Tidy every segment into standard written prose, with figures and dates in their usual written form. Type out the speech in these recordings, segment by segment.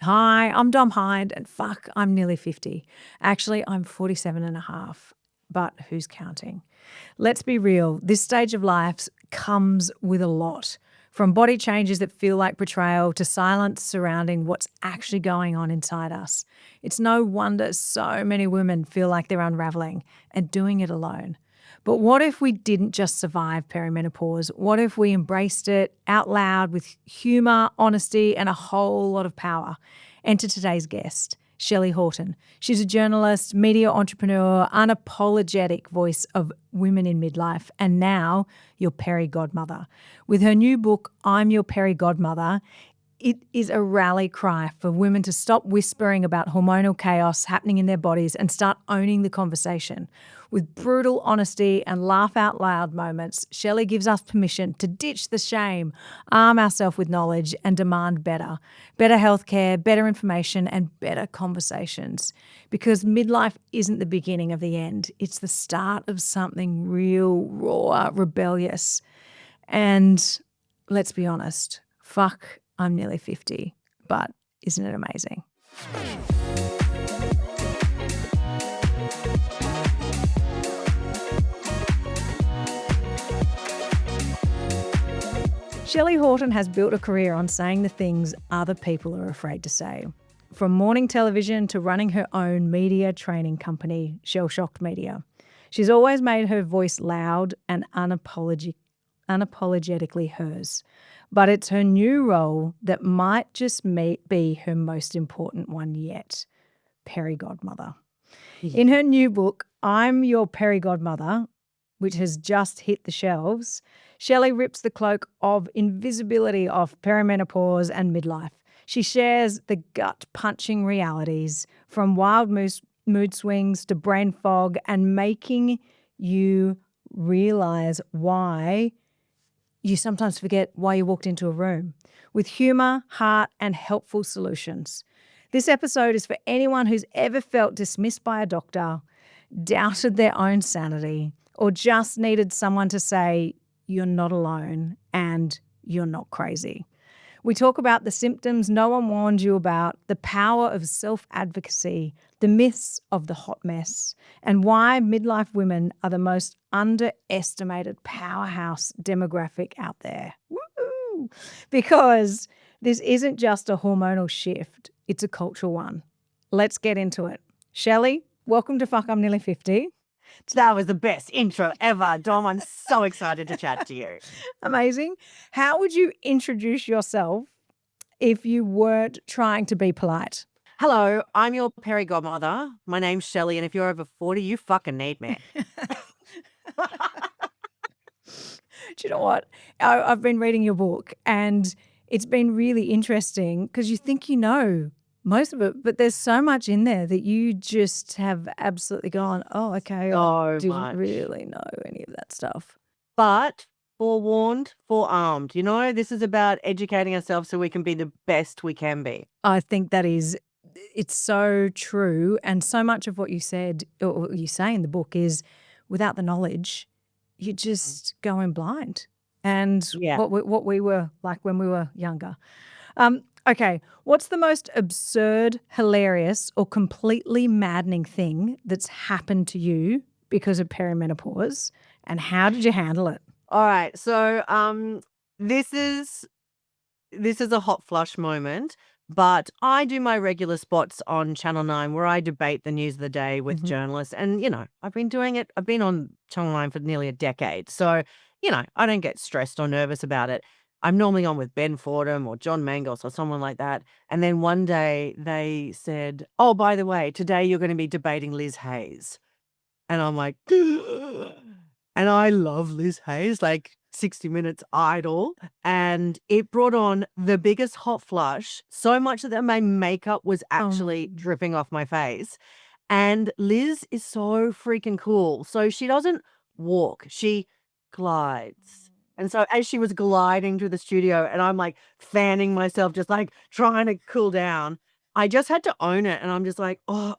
Hi, I'm Dom Hyde, and fuck, I'm nearly 50. Actually, I'm 47 and a half, but who's counting? Let's be real, this stage of life comes with a lot. From body changes that feel like betrayal to silence surrounding what's actually going on inside us. It's no wonder so many women feel like they're unraveling and doing it alone. But what if we didn't just survive perimenopause? What if we embraced it out loud with humour, honesty, and a whole lot of power? Enter today's guest, Shelly Horton. She's a journalist, media entrepreneur, unapologetic voice of women in midlife, and now your Peri Godmother. With her new book, I'm Your Peri Godmother, it is a rally cry for women to stop whispering about hormonal chaos happening in their bodies and start owning the conversation. With brutal honesty and laugh out loud moments, Shelly gives us permission to ditch the shame, arm ourselves with knowledge and demand better. Better healthcare, better information and better conversations. Because midlife isn't the beginning of the end. It's the start of something real, raw, rebellious. And let's be honest, fuck, I'm nearly 50, but isn't it amazing? Shelly Horton has built a career on saying the things other people are afraid to say. From morning television to running her own media training company, Shell Shocked Media. She's always made her voice loud and unapologetically hers. But it's her new role that might just be her most important one yet, Peri Godmother. In her new book, I'm Your Peri Godmother, which has just hit the shelves, Shelly rips the cloak of invisibility off perimenopause and midlife. She shares the gut-punching realities from wild mood swings to brain fog and making you realise why you sometimes forget why you walked into a room, with humour, heart and helpful solutions. This episode is for anyone who's ever felt dismissed by a doctor, doubted their own sanity, or just needed someone to say, you're not alone and you're not crazy. We talk about the symptoms no one warned you about, the power of self-advocacy, the myths of the hot mess, and why midlife women are the most underestimated powerhouse demographic out there. Woo! Because this isn't just a hormonal shift, it's a cultural one. Let's get into it. Shelly, welcome to Fuck I'm Nearly 50. That was the best intro ever, Dom. I'm so excited to chat to you. Amazing. How would you introduce yourself if you weren't trying to be polite? Hello, I'm your Peri Godmother. My name's Shelly, and if you're over 40, you fucking need me. Do you know what? I've been reading your book and it's been really interesting because you think you know most of it, but there's so much in there that you just have absolutely gone, oh, okay, I didn't really know any of that stuff. But forewarned, forearmed. You know, this is about educating ourselves so we can be the best we can be. I think it's so true. And so much of what you said, or you say in the book is without the knowledge, you're just going blind. And what we were like when we were younger. Okay, what's the most absurd, hilarious, or completely maddening thing that's happened to you because of perimenopause, and how did you handle it? All right, so this is a hot flush moment, but I do my regular spots on Channel 9 where I debate the news of the day with journalists, and you know, I've been doing it. I've been on Channel 9 for nearly a decade, so you know, I don't get stressed or nervous about it. I'm normally on with Ben Fordham or John Mangos or someone like that. And then one day they said, oh, by the way, today you're going to be debating Liz Hayes. And I'm like, and I love Liz Hayes, like 60 Minutes Idol. And it brought on the biggest hot flush, so much that my makeup was actually dripping off my face. And Liz is so freaking cool. So she doesn't walk, she glides. And so as she was gliding through the studio and I'm like fanning myself, just like trying to cool down, I just had to own it. And I'm just like, oh,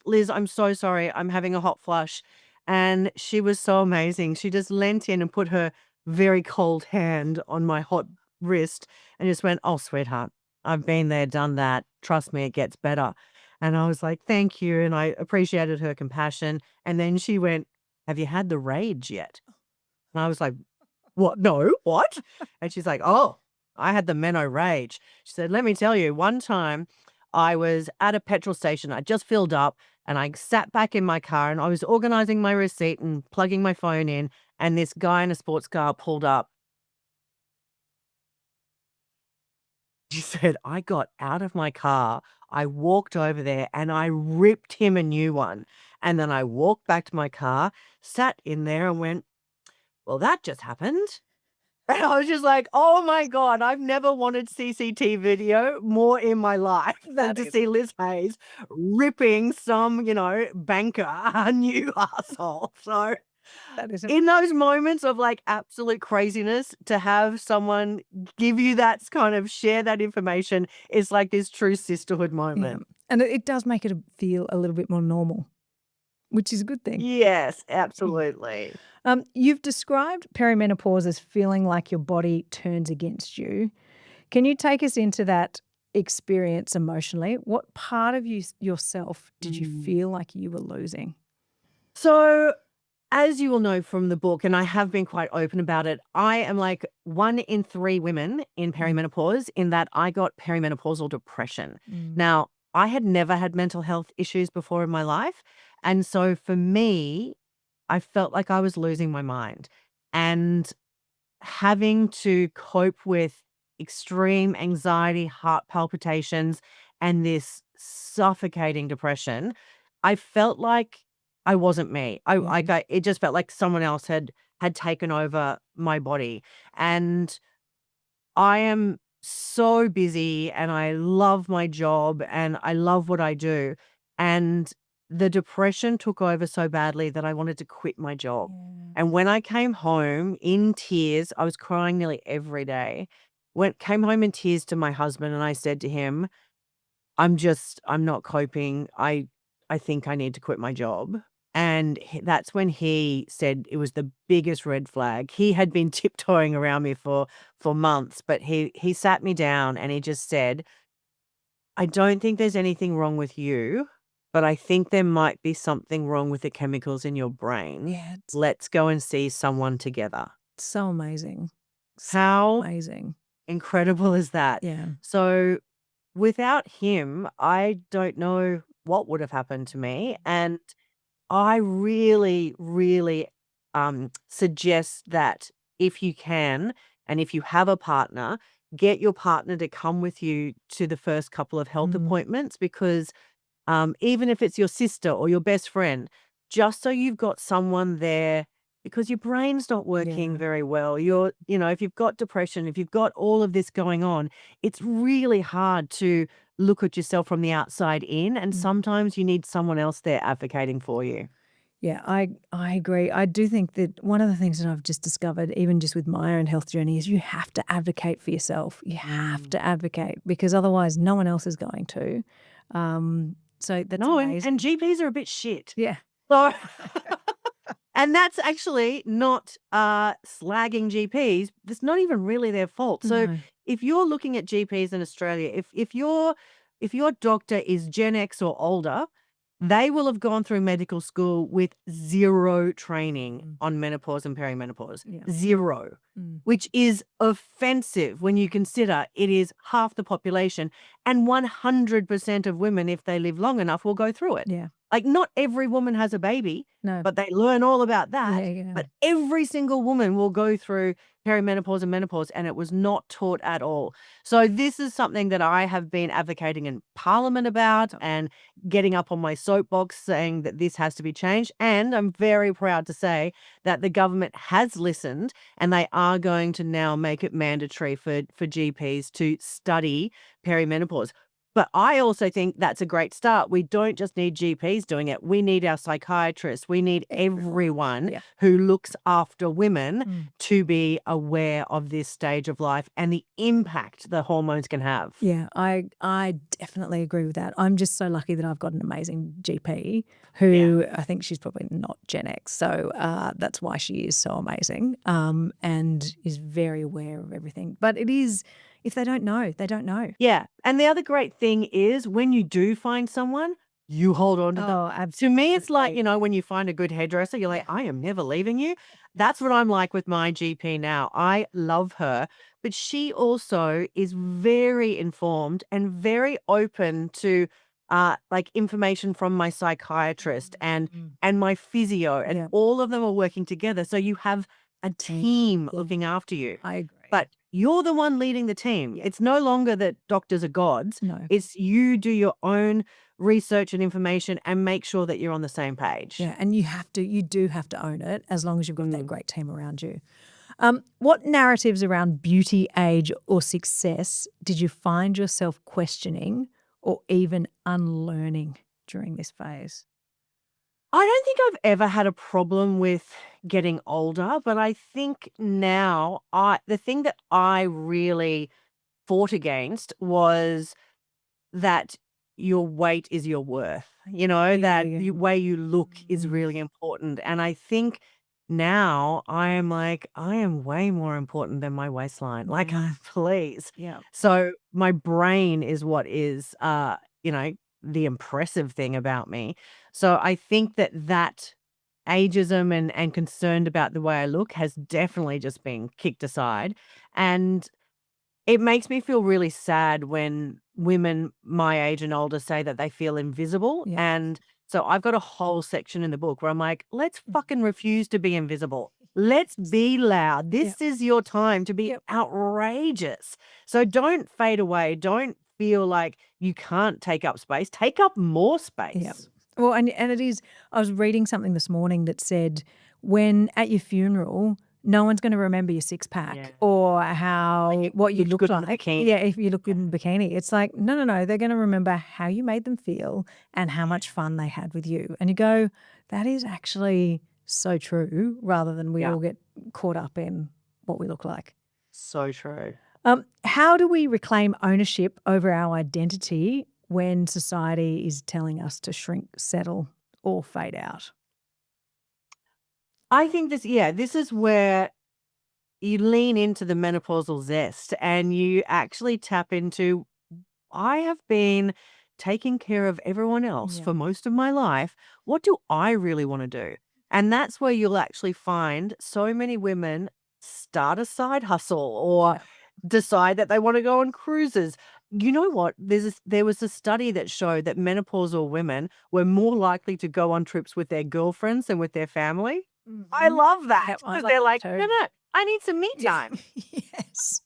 Liz, I'm so sorry. I'm having a hot flush. And she was so amazing. She just leant in and put her very cold hand on my hot wrist and just went, oh, sweetheart, I've been there, done that. Trust me, it gets better." And I was like, "Thank you." And I appreciated her compassion. And then she went, "Have you had the rage yet?" And I was like, "What? No, what?" And she's like, "Oh, I had the Menno rage." She said, "Let me tell you, one time I was at a petrol station. I just filled up and I sat back in my car and I was organizing my receipt and plugging my phone in. And this guy in a sports car pulled up." She said, "I got out of my car. I walked over there and I ripped him a new one. And then I walked back to my car, sat in there and went, well, that just happened." And I was just like, "Oh my God, I've never wanted CCTV video more in my life than That to is see Liz Hayes ripping some, banker a new asshole." So that is in those moments of like absolute craziness, to have someone give you that kind of share that information is like this true sisterhood yeah. moment. And it does make it feel a little bit more normal, which is a good thing. Yes, absolutely. You've described perimenopause as feeling like your body turns against you. Can you take us into that experience emotionally? What part of yourself did you Mm. feel like you were losing? So, as you will know from the book, and I have been quite open about it, I am like 1 in 3 women in Mm. perimenopause, in that I got perimenopausal depression. Mm. Now, I had never had mental health issues before in my life. And so for me, I felt like I was losing my mind and having to cope with extreme anxiety, heart palpitations, and this suffocating depression. I felt like I wasn't me. Mm. It just felt like someone else had taken over my body. And I am so busy and I love my job and I love what I do. And the depression took over so badly that I wanted to quit my job. Yeah. And when I came home in tears, I was crying nearly every day. Came home in tears to my husband and I said to him, I'm not coping. I think I need to quit my job." And that's when he said it was the biggest red flag. He had been tiptoeing around me for months, but he sat me down and he just said, "I don't think there's anything wrong with you, but I think there might be something wrong with the chemicals in your brain. Yeah, it's Let's go and see someone together." so amazing. So How amazing. incredible is that? Yeah. So without him, I don't know what would have happened to me. And I really, really suggest that if you can, and if you have a partner, get your partner to come with you to the first couple of health Mm. appointments, because even if it's your sister or your best friend, just so you've got someone there, because your brain's not working Yeah. very well. If you've got depression, if you've got all of this going on, it's really hard to look at yourself from the outside in. And Mm. sometimes you need someone else there advocating for you. Yeah, I agree. I do think that one of the things that I've just discovered, even just with my own health journey, is you have to advocate for yourself. You have Mm. to advocate because otherwise no one else is going to. So that's No, and amazing. GPs are a bit shit. Yeah. So and that's actually not slagging GPs. That's not even really their fault. So No. if you're looking at GPs in Australia, if your doctor is Gen X or older, they will have gone through medical school with zero training Mm. on menopause and perimenopause. Yeah. Zero. Mm. Which is offensive when you consider it is half the population, and 100% of women, if they live long enough, will go through it. Yeah. Like, not every woman has a baby, No. but they learn all about Yeah, that. yeah. But every single woman will go through perimenopause and menopause, and it was not taught at all. So this is something that I have been advocating in Parliament about and getting up on my soapbox saying that this has to be changed. And I'm very proud to say that the government has listened and they are going to now make it mandatory for GPs to study perimenopause. But I also think that's a great start. We don't just need GPs doing it. We need our psychiatrists. We need everyone Yeah. who looks after women Mm. to be aware of this stage of life and the impact the hormones can have. Yeah, I definitely agree with that. I'm just so lucky that I've got an amazing GP who I think she's probably not Gen X, so that's why she is so amazing and is very aware of everything. But it is, if they don't know, they don't know. Yeah. And the other great thing is when you do find someone, you hold on to them. Oh, To me, it's like, absolutely. when you find a good hairdresser, you're like, Yeah. I am never leaving you. That's what I'm like with my GP now. I love her, but she also is very informed and very open to like information from my psychiatrist Mm. and my physio, and Yeah. all of them are working together. So you have a team Yeah. looking after you. I agree. But you're the one leading the team. Yeah. It's no longer that doctors are gods. No. It's you do your own research and information and make sure that you're on the same page. Yeah, and you do have to own it as long as you've got that Mm. great team around you. What narratives around beauty, age, or success did you find yourself questioning or even unlearning during this phase? I don't think I've ever had a problem with getting older, but I think now the thing that I really fought against was that your weight is your worth, that Yeah. the way you look is Mm. really important. And I think now I am like, I am way more important than my waistline. Like, Mm. please. Yeah. So my brain is what is, the impressive thing about me. So I think that ageism and concerned about the way I look has definitely just been kicked aside. And it makes me feel really sad when women my age and older say that they feel invisible, Yeah. and so I've got a whole section in the book where I'm like, "Let's fucking refuse to be invisible. Let's be loud. Yeah. This is your time to be Yep. outrageous." So don't fade away. Don't feel like you can't take up space. Take up more Yeah. space. Well, and it is I was reading something this morning that said when at your funeral, no one's gonna remember your six Yeah. pack or what you Looked look good in the like. bikini. Yeah, if you look good Yeah. in a bikini. It's like, no, no, no, they're gonna remember how you made them feel and how much fun they had with you. And you go, that is actually so true, rather than we Yeah. all get caught up in what we look like. So true. How do we reclaim ownership over our identity when society is telling us to shrink, settle, or fade out? I think this is where you lean into the menopausal zest and you actually tap into, I have been taking care of everyone else Yeah. for most of my life. What do I really want to do? And that's where you'll actually find so many women start a side hustle or Yeah. decide that they want to go on cruises. You know what? There was a study that showed that menopausal women were more likely to go on trips with their girlfriends than with their family. I Mhm. love that Yep, I because love they're that like, too. no, no, I need some me Yeah. time. Yes.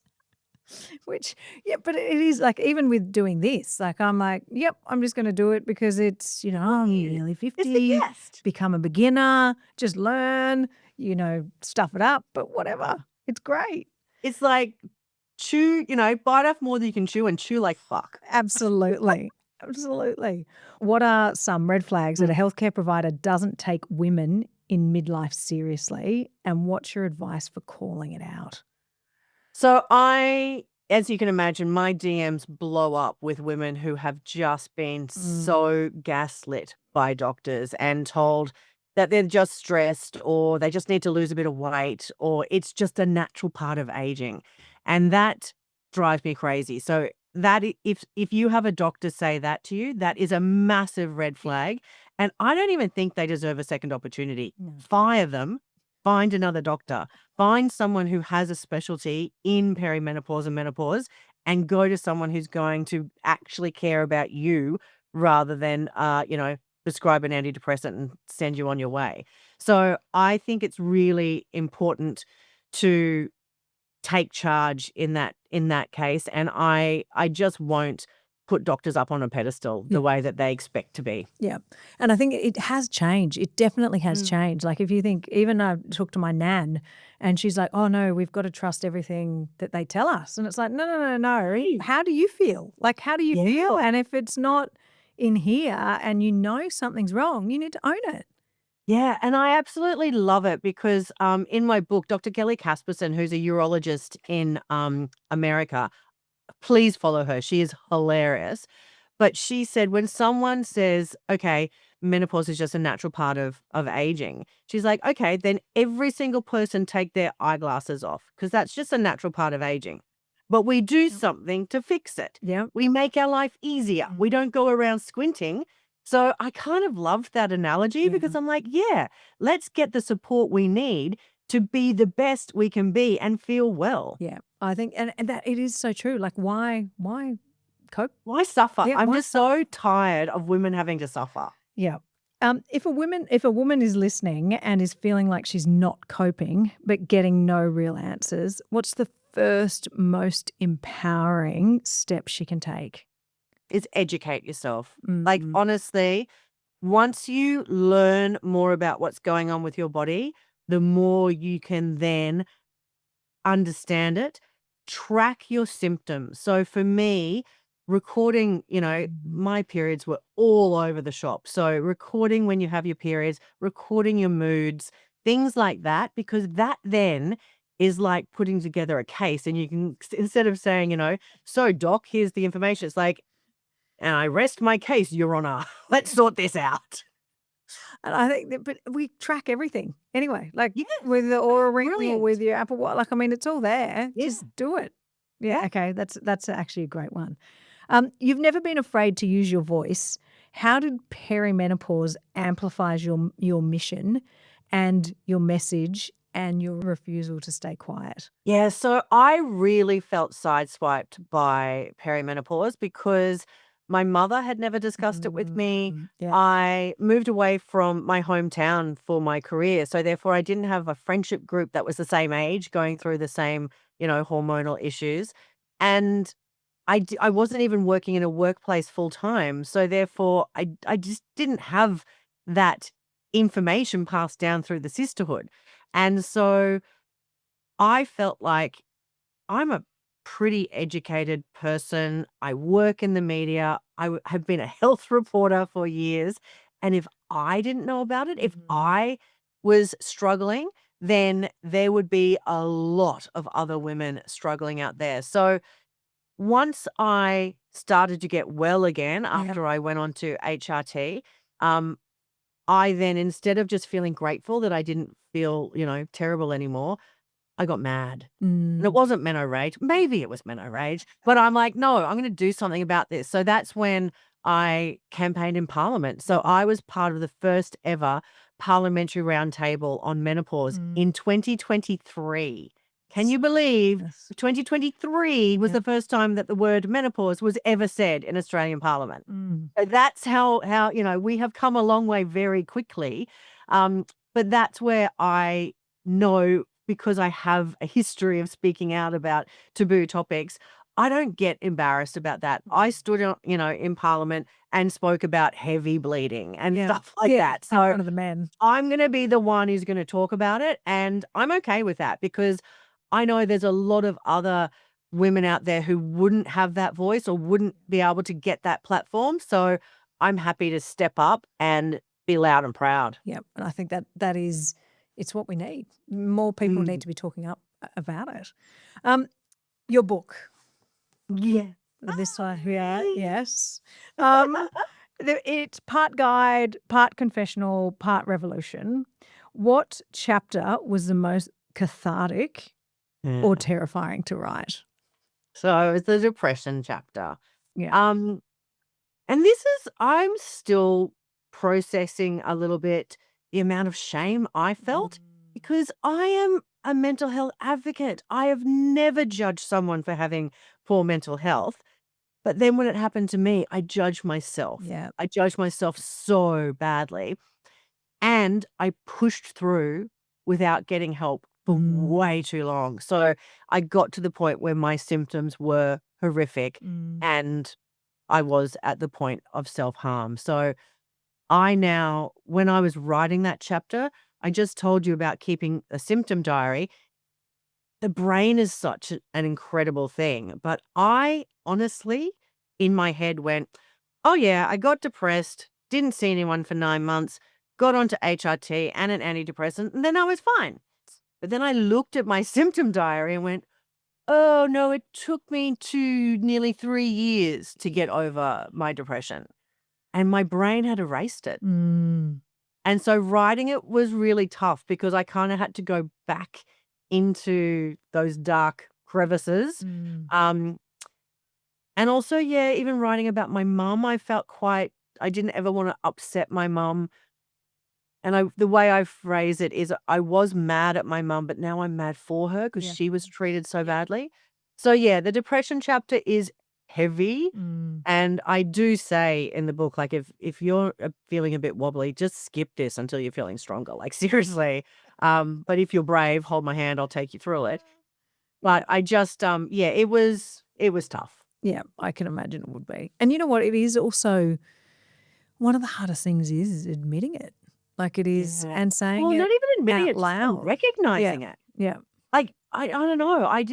Which, yeah, but it is like even with doing this, like I'm like, yep, I'm just going to do it because it's, I'm Yeah. nearly It's the 50, guest. become a beginner, just learn, stuff it up, but whatever. It's great. It's like chew, bite off more than you can chew and chew like fuck. Absolutely. Absolutely. What are some red flags that a Mm. healthcare provider doesn't take women in midlife seriously? And what's your advice for calling it out? So as you can imagine, my DMs blow up with women who have just been Mm. so gaslit by doctors and told that they're just stressed or they just need to lose a bit of weight or it's just a natural part of aging. And that drives me crazy. So if you have a doctor say that to you, that is a massive red flag. And I don't even think they deserve a second opportunity. No. Fire them, find another doctor. Find someone who has a specialty in perimenopause and menopause and go to someone who's going to actually care about you rather than, prescribe an antidepressant and send you on your way. So I think it's really important to take charge in that case. And I just won't put doctors up on a pedestal Yeah. the way that they expect to be. Yeah. And I think it has changed. It definitely has Mm. changed. Like if you think, even I talked to my nan and she's like, oh no, we've got to trust everything that they tell us. And it's like, no, no, no, no. Right. How do you feel? Like, how do you feel? Yeah. And if it's not in here and something's wrong, you need to own it. Yeah, and I absolutely love it because in my book, Dr. Kelly Casperson, who's a urologist in America, please follow her. She is hilarious. But she said when someone says, okay, menopause is just a natural part of aging, she's like, okay, then every single person take their eyeglasses off because that's just a natural part of aging. but we do something to fix it. Yeah. We make our life easier. We don't go around squinting. So I kind of loved that analogy because I'm like, yeah, let's get the support we need to be the best we can be and feel well. Yeah. I think, and that it is so true. Like, why cope? Why suffer? Yeah, I'm why just so tired of women having to suffer. Yeah. If a woman is listening and is feeling like she's not coping but getting no real answers, what's the first most empowering step she can take? Is educate yourself. Like, Mm. honestly, once you learn more about what's going on with your body, the more you can then understand it, track your symptoms. So for me, recording, my periods were all over the shop. So recording when you have your periods, recording your moods, things like that, because that then is like putting together a case and you can, instead of saying, so doc, here's the information. It's like, and I rest my case, Your Honor. Let's sort this out. And I think that, but we track everything anyway, like Yeah, with the Aura Ring or brilliant. with your Apple Watch. Like, I mean, it's all there. Yeah. Just do it. Yeah. Yeah. Okay. That's actually a great one. You've never been afraid to use your voice. How did perimenopause amplifies your mission and your message and your refusal to stay quiet? Yeah, so I really felt sideswiped by perimenopause because my mother had never discussed it with me. Yeah. I moved away from my hometown for my career. So therefore I didn't have a friendship group that was the same age going through the same, hormonal issues. And I wasn't even working in a workplace full time. So therefore I just didn't have that information passed down through the sisterhood. And so I felt like I'm a pretty educated person. I work in the media. have been a health reporter for years. And if I didn't know about it, if I was struggling, then there would be a lot of other women struggling out there. So once I started to get well again after I went on to HRT, I then, instead of just feeling grateful that I didn't feel, terrible anymore, I got mad. And it wasn't meno rage. Maybe it was meno rage, but I'm like, no, I'm going to do something about this. So that's when I campaigned in Parliament. So I was part of the first ever parliamentary roundtable on menopause in 2023. Can you believe Yes. 2023 was the first time that the word menopause was ever said in Australian Parliament? So that's how we have come a long way very quickly. But that's where I know, because I have a history of speaking out about taboo topics, I don't get embarrassed about that. I stood on, in Parliament and spoke about heavy bleeding and stuff like that. In So front of the men. I'm going to be the one who's going to talk about it. And I'm okay with that because I know there's a lot of other women out there who wouldn't have that voice or wouldn't be able to get that platform. So I'm happy to step up and be loud and proud. Yeah, and I think that is, it's what we need. More people Mm. need to be talking up about it. Your book. Yeah. This one, yeah, yes. It's part guide, part confessional, part revolution. What chapter was the most cathartic or terrifying to write? So it's the depression chapter. Yeah. And I'm still processing a little bit the amount of shame I felt because I am a mental health advocate. I have never judged someone for having poor mental health. But then when it happened to me, I judged myself. Yeah. I judged myself so badly. And I pushed through without getting help for way too long. So I got to the point where my symptoms were horrific and I was at the point of self-harm. So I now, when I was writing that chapter, I just told you about keeping a symptom diary. The brain is such an incredible thing. But I honestly, in my head, went, oh, yeah, I got depressed, didn't see anyone for 9 months, got onto HRT and an antidepressant, and then I was fine. But then I looked at my symptom diary and went, oh, no, it took me to nearly 3 years to get over my depression. And my brain had erased it. And so writing it was really tough because I kind of had to go back into those dark crevices. Mm. Um, and also, yeah, even writing about my mum, I didn't ever want to upset my mum. And the way I phrase it is I was mad at my mum, but now I'm mad for her because Yeah. she was treated so Yeah. badly. So yeah, the depression chapter is heavy. Mm. And I do say in the book, like if you're feeling a bit wobbly, just skip this until you're feeling stronger. Like seriously. But if you're brave, hold my hand, I'll take you through it. But I just yeah, it was tough. Yeah, I can imagine it would be. And you know what? It is also one of the hardest things is admitting it. Like it is, Yeah. and saying Well, not it even admitting out it, just loud. Yeah. recognizing it. Yeah. Like, I don't know, I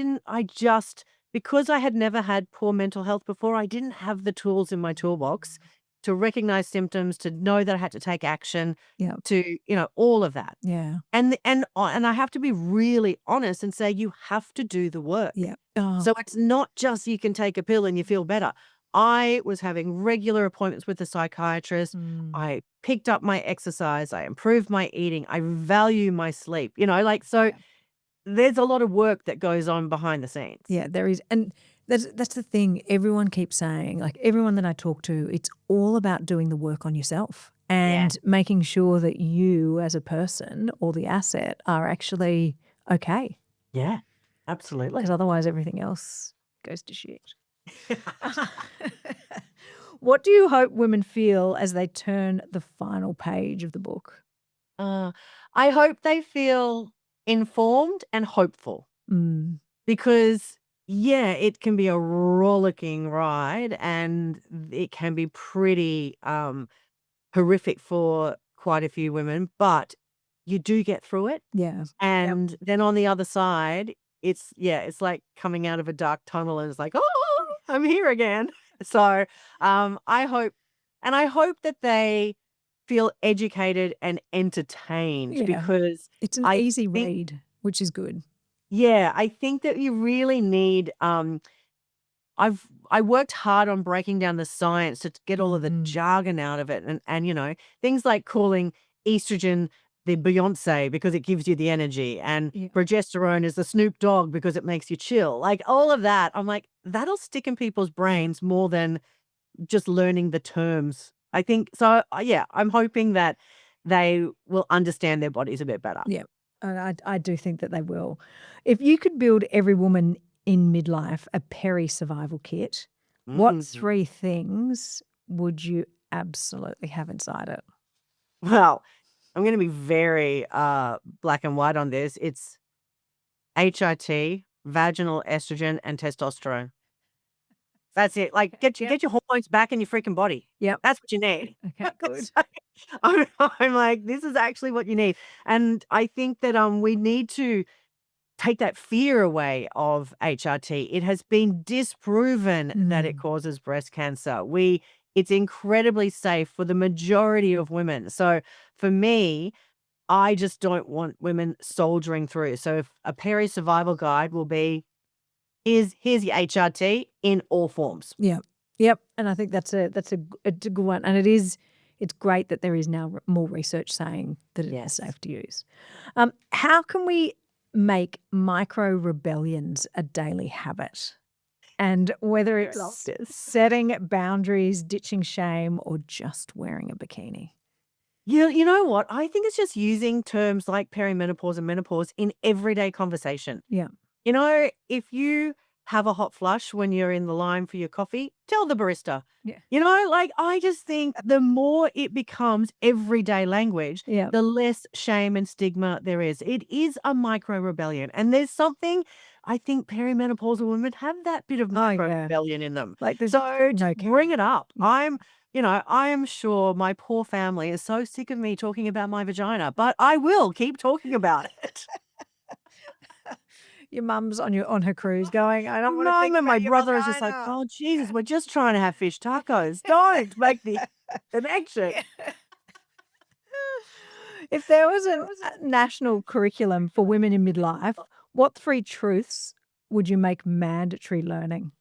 just because I had never had poor mental health before, I didn't have the tools in my toolbox to recognize symptoms, to know that I had to take action, Yeah. to, all of that. Yeah. And I have to be really honest and say you have to do the work. Yeah. Oh, So it's not just you can take a pill and you feel better. I was having regular appointments with a psychiatrist. mm. I picked up my exercise. I improved my eating. I value my sleep. So Yeah. there's a lot of work that goes on behind the scenes. Yeah, there is. And that's the thing. Everyone keeps saying, like everyone that I talk to, it's all about doing the work on yourself Yeah. and making sure that you as a person or the asset are actually okay. Yeah. Absolutely. Because otherwise everything else goes to shit. What do you hope women feel as they turn the final page of the book? Uh, I hope they feel informed and hopeful Mm. because, yeah, it can be a rollicking ride and it can be pretty horrific for quite a few women, but you do get through it. Yeah. Yep. And then on the other side, it's like coming out of a dark tunnel and it's like, oh, I'm here again. So I hope that they feel educated and entertained Yeah. because It's an I easy think, read, which is good. yeah, I think that you really need I worked hard on breaking down the science to get all of the Mhm. jargon out of it and things like calling estrogen the Beyonce because it gives you the energy and Yeah. progesterone is the Snoop Dogg because it makes you chill. Like all of that, I'm like, that'll stick in people's brains more than just learning the terms. I think so, yeah, I'm hoping that they will understand their bodies a bit better. Yeah, and I do think that they will. If you could build every woman in midlife a Peri survival kit, what Mm. 3 things would you absolutely have inside it? Well, I'm gonna be very, black and white on this. It's HRT, vaginal estrogen, and testosterone. That's it. Like, Yep. get your hormones back in your freaking body. Yep. That's what you need. Okay, good. So, I'm like, this is actually what you need. And I think that, we need to take that fear away of HRT. It has been disproven that it Mm. causes breast cancer. It's incredibly safe for the majority of women. So for me, I just don't want women soldiering through. So if a peri survival guide will be, here's your HRT in all forms. Yeah. Yep, and I think it's a good one, and it's great that there is now more research saying that it is Yes. safe to use. How can we make micro rebellions a daily habit? And whether Love it's this. setting boundaries, ditching shame, or just wearing a bikini. You know what? I think it's just using terms like perimenopause and menopause in everyday conversation. Yeah. If you have a hot flush when you're in the line for your coffee, tell the barista. Yeah. Like I just think the more it becomes everyday language, Yeah. the less shame and stigma there is. It is a micro rebellion. And there's something I think perimenopausal women have that bit of Oh, micro yeah. rebellion in them. Like there's So no just bring it up. Yeah. I am sure my poor family is so sick of me talking about my vagina, but I will keep talking about it. Your mum's on her cruise going, I don't want to No, think and my about your brother is just like, vagina. "Oh, Jesus, we're just trying to have fish tacos. Don't make the connection." If there was a national curriculum for women in midlife, what 3 truths would you make mandatory learning?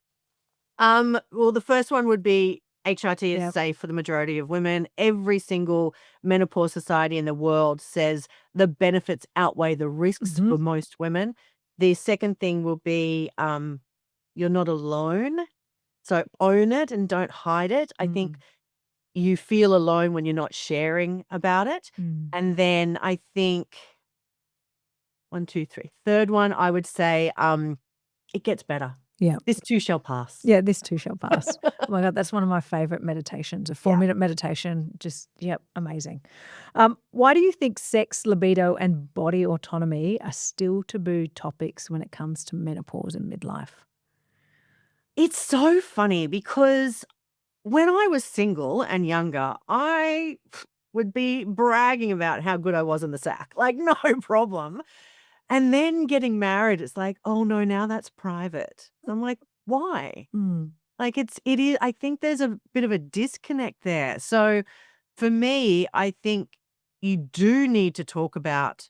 Well, the first one would be HRT is Yep. safe for the majority of women. Every single menopause society in the world says the benefits outweigh the risks Mhm. for most women. The second thing will be you're not alone. So own it and don't hide it. I think you feel alone when you're not sharing about it. And then I think 1, 2, 3. Third one, I would say it gets better. Yeah. This too shall pass. Yeah, this too shall pass. Oh my God, that's one of my favorite meditations, a 4-minute meditation. Just, yep, amazing. Why do you think sex, libido, and body autonomy are still taboo topics when it comes to menopause and midlife? It's so funny because when I was single and younger, I would be bragging about how good I was in the sack, like no problem. And then getting married, it's like, oh no, now that's private. I'm like, why? Like it is, I think there's a bit of a disconnect there. So for me, I think you do need to talk about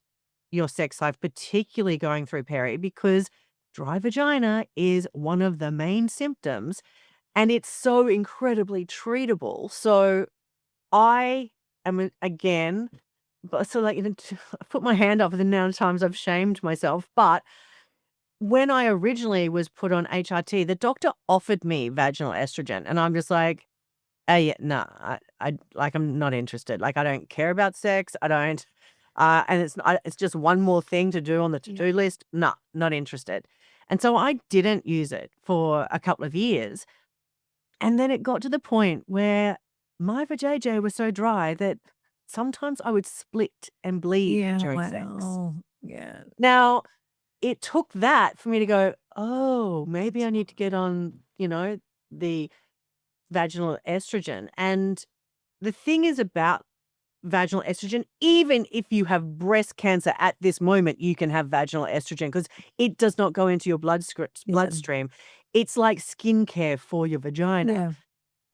your sex life, particularly going through peri, because dry vagina is one of the main symptoms and it's so incredibly treatable. So I am again, so like I put my hand up for the amount of times I've shamed myself, but when I originally was put on HRT, the doctor offered me vaginal estrogen, and I'm just like, yeah, nah, I'm not interested. Like, I don't care about sex. I don't, and it's just one more thing to do on the to-do list. Nah, not interested. And so I didn't use it for a couple of years. And then it got to the point where my vajayjay was so dry that sometimes I would split and bleed during sex. Wow. Yeah. Now, it took that for me to go, oh, maybe I need to get on, the vaginal estrogen. And the thing is about vaginal estrogen, even if you have breast cancer at this moment, you can have vaginal estrogen because it does not go into your bloodstream. It's like skincare for your vagina. Yeah.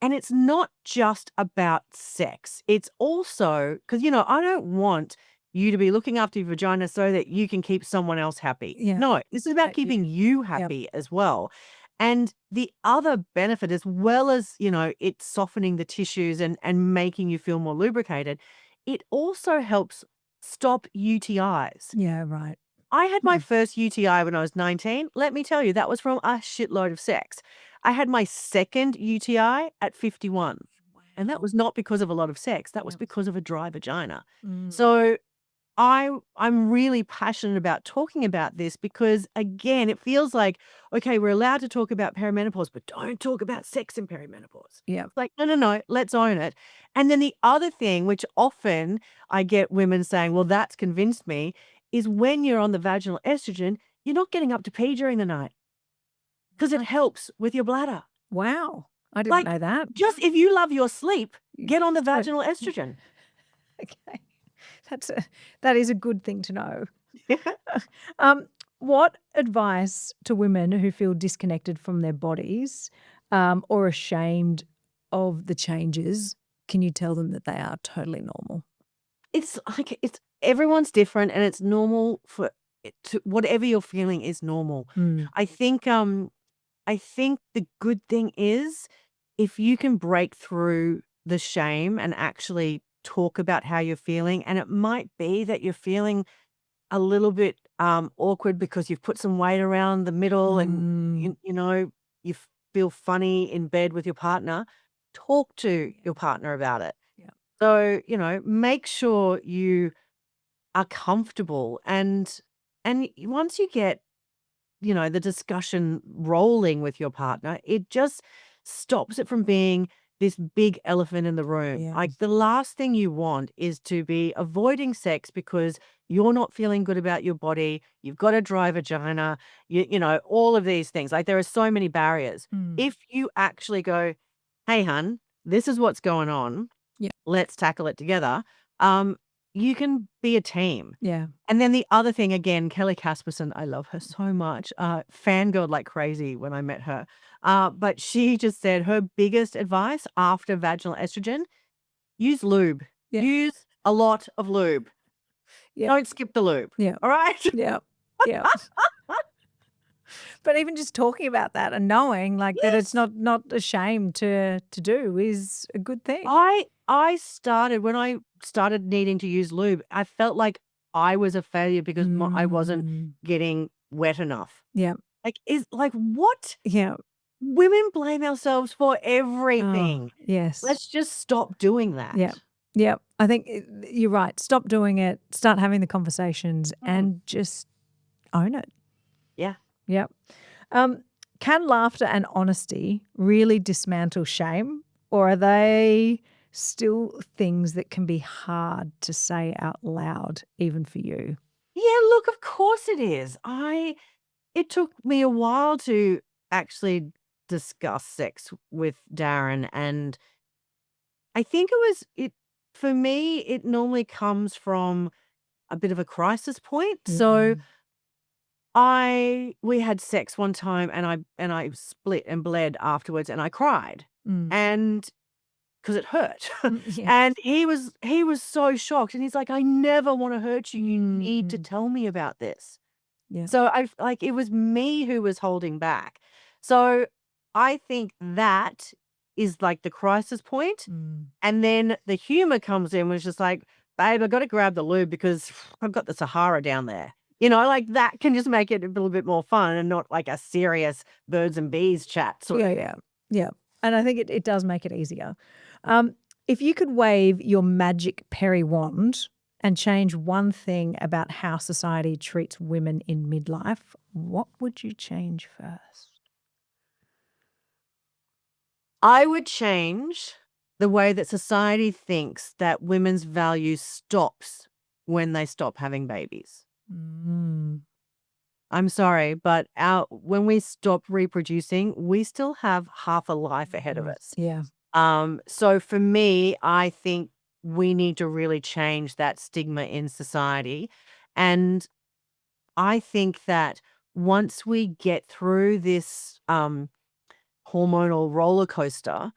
And it's not just about sex. It's also because, I don't want you to be looking after your vagina so that you can keep someone else happy. Yeah. No, this is about keeping you happy as well. And the other benefit, as well as, it's softening the tissues and making you feel more lubricated, it also helps stop UTIs. Yeah, right. I had my first UTI when I was 19. Let me tell you, that was from a shitload of sex. I had my second UTI at 51. And that was not because of a lot of sex. That was because of a dry vagina. So I'm really passionate about talking about this because, again, it feels like, okay, we're allowed to talk about perimenopause, but don't talk about sex in perimenopause. Yeah. It's like, no, let's own it. And then the other thing, which often I get women saying, well, that's convinced me, is when you're on the vaginal estrogen, you're not getting up to pee during the night because it helps with your bladder. Wow. I didn't know that. Just if you love your sleep, get on the vaginal estrogen. Okay. That is a good thing to know. What advice to women who feel disconnected from their bodies or ashamed of the changes can you tell them that they are totally normal? It's like everyone's different and it's normal for whatever you're feeling is normal. I think the good thing is if you can break through the shame and actually talk about how you're feeling, and it might be that you're feeling a little bit awkward because you've put some weight around the middle and you feel funny in bed with your partner. Talk to your partner about it. Yeah. So, make sure you are comfortable and once you get, the discussion rolling with your partner, it just stops it from being this big elephant in the room. Yeah. Like the last thing you want is to be avoiding sex because you're not feeling good about your body. You've got a dry vagina, all of these things. Like there are so many barriers. If you actually go, hey, hun, this is what's going on. Yeah. Let's tackle it together. You can be a team. Yeah. And then the other thing, again, Kelly Casperson, I love her so much. Fangirled like crazy when I met her. But she just said her biggest advice after vaginal estrogen, use lube. Yeah. Use a lot of lube. Yeah. Don't skip the lube. Yeah. All right? Yeah. Yeah. But even just talking about that and knowing that it's not a shame to do is a good thing. I started when I started needing to use lube, I felt like I was a failure because I wasn't getting wet enough. Yeah. What? Yeah. Women blame ourselves for Oh, everything. yes. Let's just stop doing that. Yeah. Yeah. I think you're right. Stop doing it. Start having the conversations and just own it. Yeah. Yep. Can laughter and honesty really dismantle shame, or are they still things that can be hard to say out loud, even for you? Yeah, look, of course it is. It took me a while to actually discuss sex with Darren, and I think it for me, it normally comes from a bit of a crisis point. So Mm. we had sex one time and I split and bled afterwards and I cried. Mm. And because it hurt. Yeah. And he was so shocked and he's like, "I never want to hurt you. You need to Mm. tell me about this." Yeah. So it was me who was holding back. So I think that is like the crisis point. Mm. And then the humor comes in, which is like, "Babe, I got to grab the lube because I've got the Sahara down there." Like that can just make it a little bit more fun and not like a serious birds and bees chat sort of. Yeah. Yeah. And I think it does make it easier. If you could wave your magic Peri wand and change one thing about how society treats women in midlife, what would you change first? I would change the way that society thinks that women's value stops when they stop having babies. Mm. I'm sorry, but when we stop reproducing, we still have half a life ahead of us. Yeah. So for me, I think we need to really change that stigma in society. And I think that once we get through this hormonal roller coaster,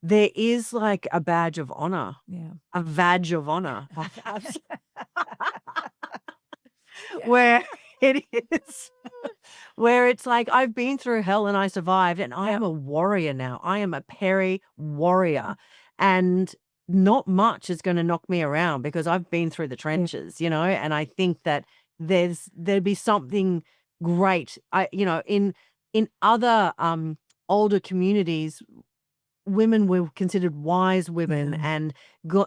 there is like a badge of honor, Yeah. a badge of honor, where it is, where it's like, I've been through hell and I survived, and I am a warrior now. I am a Peri warrior, and not much is going to knock me around because I've been through the trenches, and I think that there'd be something great. In other older communities, women were considered wise women Yeah. and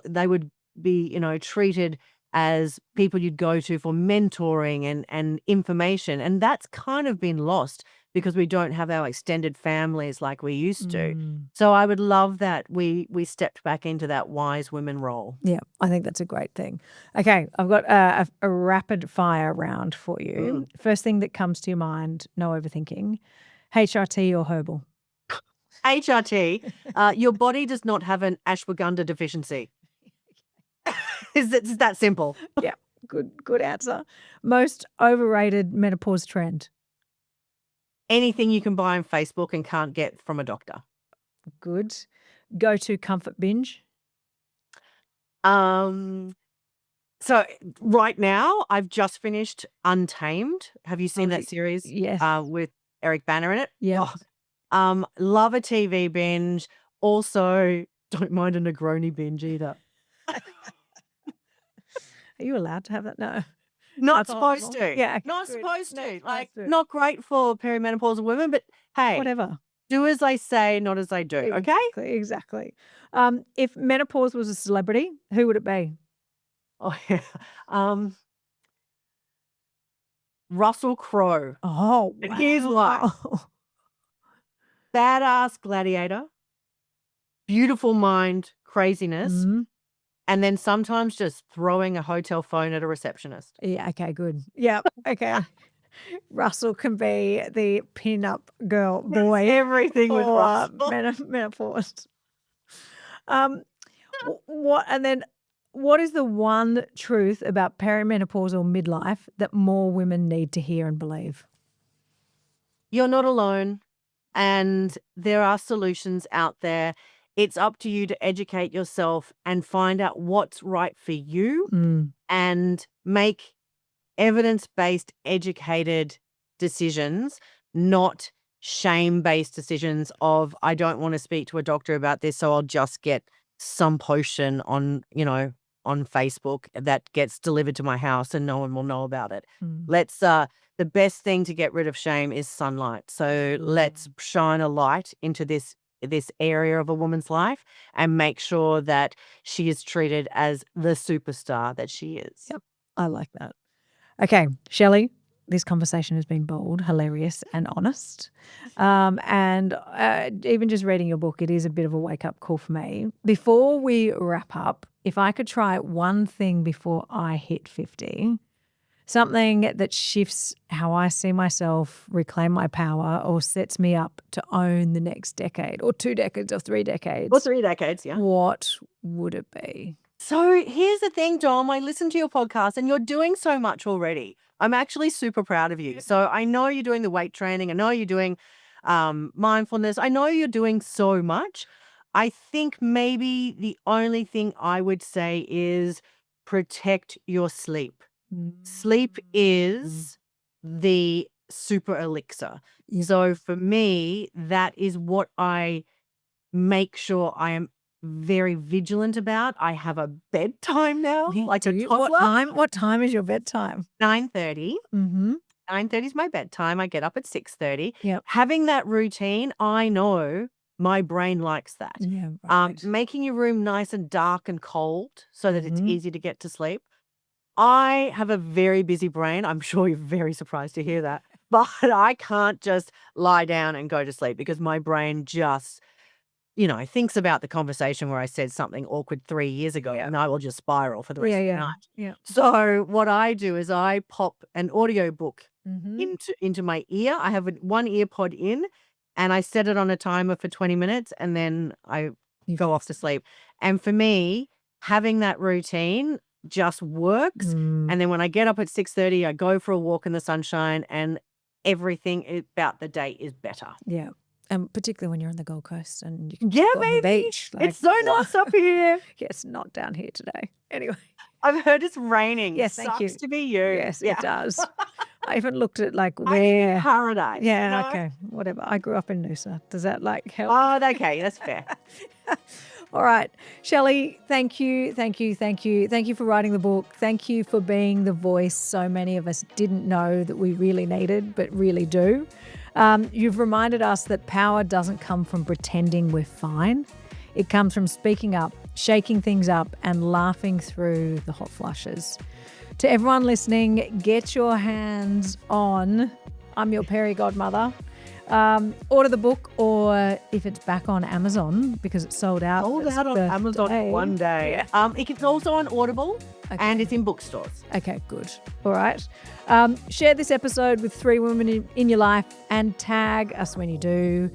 they would be, treated as people you'd go to for mentoring and information. And that's kind of been lost because we don't have our extended families like we used to. Mm. So I would love that we stepped back into that wise women role. Yeah, I think that's a great thing. Okay, I've got a rapid fire round for you. First thing that comes to your mind, no overthinking, HRT or herbal? HRT, your body does not have an ashwagandha deficiency. It's that simple. Yeah, good answer. Most overrated menopause trend? Anything you can buy on Facebook and can't get from a doctor. Good. Go-to comfort binge? So right now I've just finished Untamed. Have you seen that series? Yes. With Eric Banner in it? Yeah. Love a TV binge. Also, don't mind a Negroni binge either. Are you allowed to have that? No. Not Alcohol? supposed to. Yeah, Not good. supposed to. Not Like, supposed to. not great for perimenopausal women, but hey, Whatever. do as I say, not as I do. Okay? Exactly. If menopause was a celebrity, who would it be? Oh yeah. Russell Crowe. Oh, And here's why. wow. Badass gladiator, beautiful mind, craziness, Mhm. and then sometimes just throwing a hotel phone at a receptionist. Yeah, okay, good. Yeah, okay. Russell can be the pin-up girl boy Everything with for Russell. menopause. What is the one truth about perimenopausal midlife that more women need to hear and believe? You're not alone, and there are solutions out there. It's up to you to educate yourself and find out what's right for you Mm. and make evidence-based, educated decisions, not shame-based decisions of, I don't want to speak to a doctor about this, so I'll just get some potion on, on Facebook that gets delivered to my house and no one will know about it. Mm. Let's the best thing to get rid of shame is sunlight. So let's shine a light into this area of a woman's life and make sure that she is treated as the superstar that she is. Yep. I like that. Okay, Shelley, this conversation has been bold, hilarious, and honest. And even just reading your book, it is a bit of a wake-up call for me. Before we wrap up, if I could try one thing before I hit 50, something that shifts how I see myself, reclaim my power, or sets me up to own the next decade, or 2 decades, or 3 decades. Or 3 decades, yeah. What would it be? So here's the thing, Dom. I listened to your podcast and you're doing so much already. I'm actually super proud of you. So I know you're doing the weight training. I know you're doing mindfulness. I know you're doing so much. I think maybe the only thing I would say is protect your sleep. Sleep is the super elixir. Yep. So for me, that is what I make sure I am very vigilant about. I have a bedtime now, like a toddler. What time is your bedtime? 9:30. Mm-hmm. 9:30 is my bedtime. I get up at 6:30. Yep. Having that routine, I know my brain likes that. Yeah, right. Making your room nice and dark and cold so that it's easy to get to sleep. I have a very busy brain. I'm sure you're very surprised to hear that. But I can't just lie down and go to sleep because my brain just, thinks about the conversation where I said something awkward 3 years ago and I will just spiral for the rest of the night. Yeah. So what I do is I pop an audiobook into my ear. I have one ear pod in and I set it on a timer for 20 minutes and then I go off to sleep. And for me, having that routine just works. And then when I get up at 6:30, I go for a walk in the sunshine and everything about the day is better. Yeah. And particularly when you're on the Gold Coast and you can Yeah, go on the baby. beach. It's so nice up here. Yeah, it's not down here today. Anyway. I've heard it's raining. Yes, thank you. Sucks to be you. Yes, Yeah. it does. I even looked at where. Paradise. Yeah, okay. Whatever. I grew up in Noosa. Does that help? Oh, okay. That's fair. All right. Shelley, thank you. Thank you. Thank you. Thank you for writing the book. Thank you for being the voice so many of us didn't know that we really needed, but really do. You've reminded us that power doesn't come from pretending we're fine. It comes from speaking up, shaking things up, and laughing through the hot flushes. To everyone listening, get your hands on I'm Your Peri Godmother. Order the book, or if it's back on Amazon because it's sold out. Sold out on Amazon one day. Yeah. It's also on Audible and it's in bookstores. Okay, good. All right. Share this episode with 3 women in your life and tag us when you do.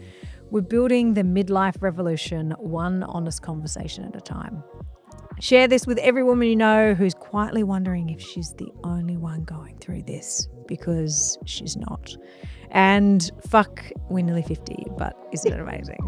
We're building the midlife revolution, one honest conversation at a time. Share this with every woman you know who's quietly wondering if she's the only one going through this, because she's not. And fuck, we're nearly 50, but isn't it amazing?